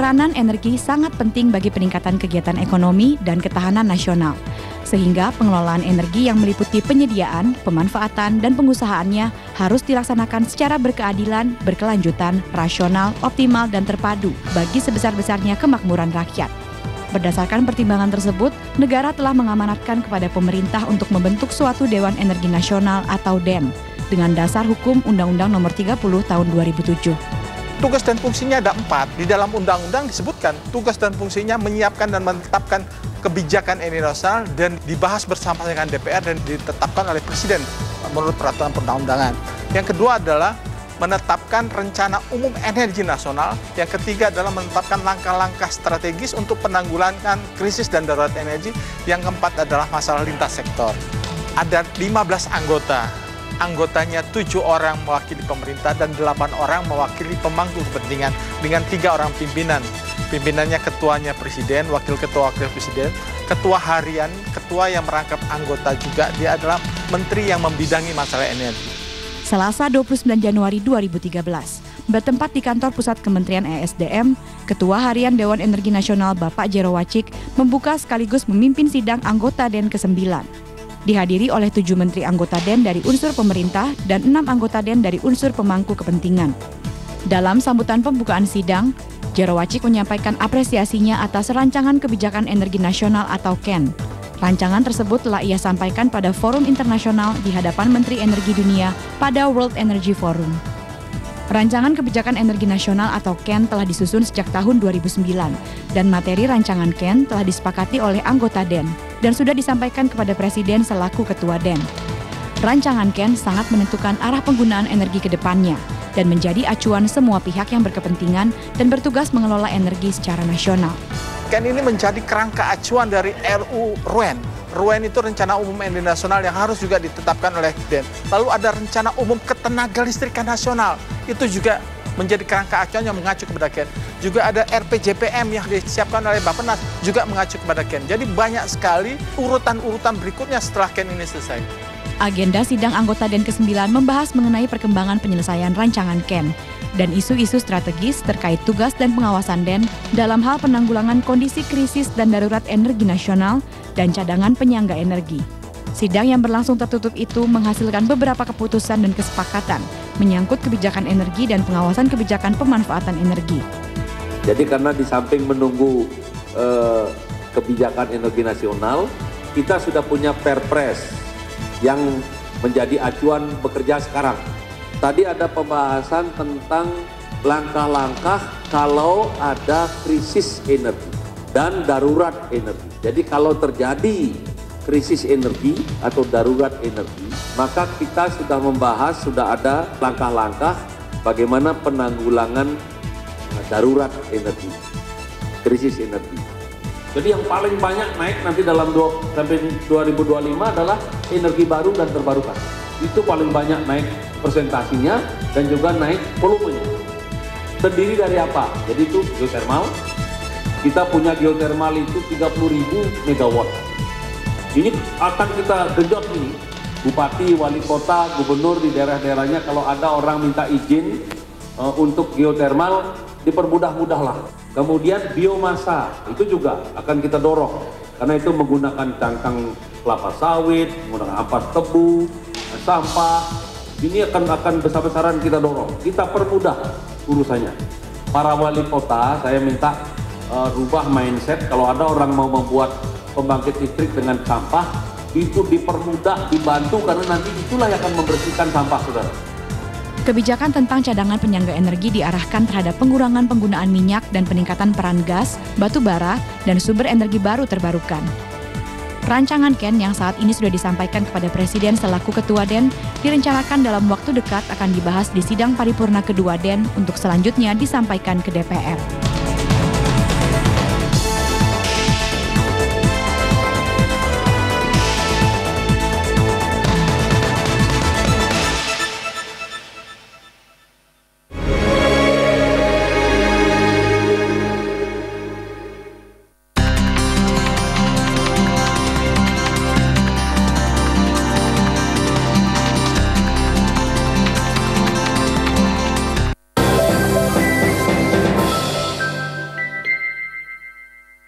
Peranan energi sangat penting bagi peningkatan kegiatan ekonomi dan ketahanan nasional. Sehingga pengelolaan energi yang meliputi penyediaan, pemanfaatan, dan pengusahaannya harus dilaksanakan secara berkeadilan, berkelanjutan, rasional, optimal, dan terpadu bagi sebesar-besarnya kemakmuran rakyat. Berdasarkan pertimbangan tersebut, negara telah mengamanatkan kepada pemerintah untuk membentuk suatu Dewan Energi Nasional atau DEN dengan dasar hukum Undang-Undang Nomor 30 Tahun 2007. Tugas dan fungsinya ada 4. Di dalam undang-undang disebutkan tugas dan fungsinya menyiapkan dan menetapkan kebijakan energi nasional dan dibahas bersama dengan DPR dan ditetapkan oleh Presiden menurut peraturan perundang-undangan. Yang kedua adalah menetapkan rencana umum energi nasional. Yang ketiga adalah menetapkan langkah-langkah strategis untuk penanggulangan krisis dan darurat energi. Yang keempat adalah masalah lintas sektor. Ada 15 anggota. Anggotanya 7 orang mewakili pemerintah dan 8 orang mewakili pemangku kepentingan dengan 3 orang pimpinan. Pimpinannya ketuanya presiden, wakil presiden, ketua harian, ketua yang merangkap anggota juga. Dia adalah menteri yang membidangi masalah energi. Selasa 29 Januari 2013, bertempat di kantor pusat Kementerian ESDM, Ketua Harian Dewan Energi Nasional Bapak Jero Wacik membuka sekaligus memimpin sidang anggota DEN ke-9. Dihadiri oleh 7 menteri anggota DEN dari unsur pemerintah dan 6 anggota DEN dari unsur pemangku kepentingan. Dalam sambutan pembukaan sidang, Jero Wacik menyampaikan apresiasinya atas Rancangan Kebijakan Energi Nasional atau KEN. Rancangan tersebut telah ia sampaikan pada forum internasional di hadapan Menteri Energi Dunia pada World Energy Forum. Rancangan Kebijakan Energi Nasional atau KEN telah disusun sejak tahun 2009 dan materi rancangan KEN telah disepakati oleh anggota DEN dan sudah disampaikan kepada Presiden selaku Ketua DEN. Rancangan KEN sangat menentukan arah penggunaan energi ke depannya dan menjadi acuan semua pihak yang berkepentingan dan bertugas mengelola energi secara nasional. KEN ini menjadi kerangka acuan dari RU RUEN. RUEN itu Rencana Umum Energi Nasional yang harus juga ditetapkan oleh DEN. Lalu ada Rencana Umum Ketenagalistrikan Nasional. Itu juga menjadi kerangka acuan yang mengacu kepada KEN. Juga ada RPJPM yang disiapkan oleh Bappenas juga mengacu kepada KEN. Jadi banyak sekali urutan-urutan berikutnya setelah KEN ini selesai. Agenda sidang anggota DEN ke-9 membahas mengenai perkembangan penyelesaian rancangan KEN dan isu-isu strategis terkait tugas dan pengawasan DEN dalam hal penanggulangan kondisi krisis dan darurat energi nasional dan cadangan penyangga energi. Sidang yang berlangsung tertutup itu menghasilkan beberapa keputusan dan kesepakatan menyangkut kebijakan energi dan pengawasan kebijakan pemanfaatan energi. Jadi karena di samping menunggu kebijakan energi nasional, kita sudah punya Perpres yang menjadi acuan bekerja sekarang. Tadi ada pembahasan tentang langkah-langkah kalau ada krisis energi dan darurat energi. Jadi kalau terjadi krisis energi atau darurat energi, maka kita sudah membahas, sudah ada langkah-langkah bagaimana penanggulangan darurat energi, krisis energi. Jadi yang paling banyak naik nanti dalam sampai 2025 adalah energi baru dan terbarukan. Itu paling banyak naik presentasinya dan juga naik volumenya. Terdiri dari apa? Jadi itu geothermal. Kita punya geothermal itu 30.000 megawatt. Ini akan kita genjot ini. Bupati, wali kota, gubernur di daerah-daerahnya kalau ada orang minta izin untuk geothermal, dipermudah-mudahlah. Kemudian biomasa itu juga akan kita dorong karena itu menggunakan cangkang kelapa sawit, menggunakan ampas tebu, sampah. Ini akan besar-besaran kita dorong. Kita permudah urusannya. Para wali kota saya minta rubah mindset kalau ada orang mau membuat pembangkit listrik dengan sampah itu dipermudah, dibantu karena nanti itulah yang akan membersihkan sampah, saudara. Kebijakan tentang cadangan penyangga energi diarahkan terhadap pengurangan penggunaan minyak dan peningkatan peran gas, batu bara, dan sumber energi baru terbarukan. Rancangan KEN yang saat ini sudah disampaikan kepada Presiden selaku Ketua DEN direncanakan dalam waktu dekat akan dibahas di sidang paripurna kedua DEN untuk selanjutnya disampaikan ke DPR.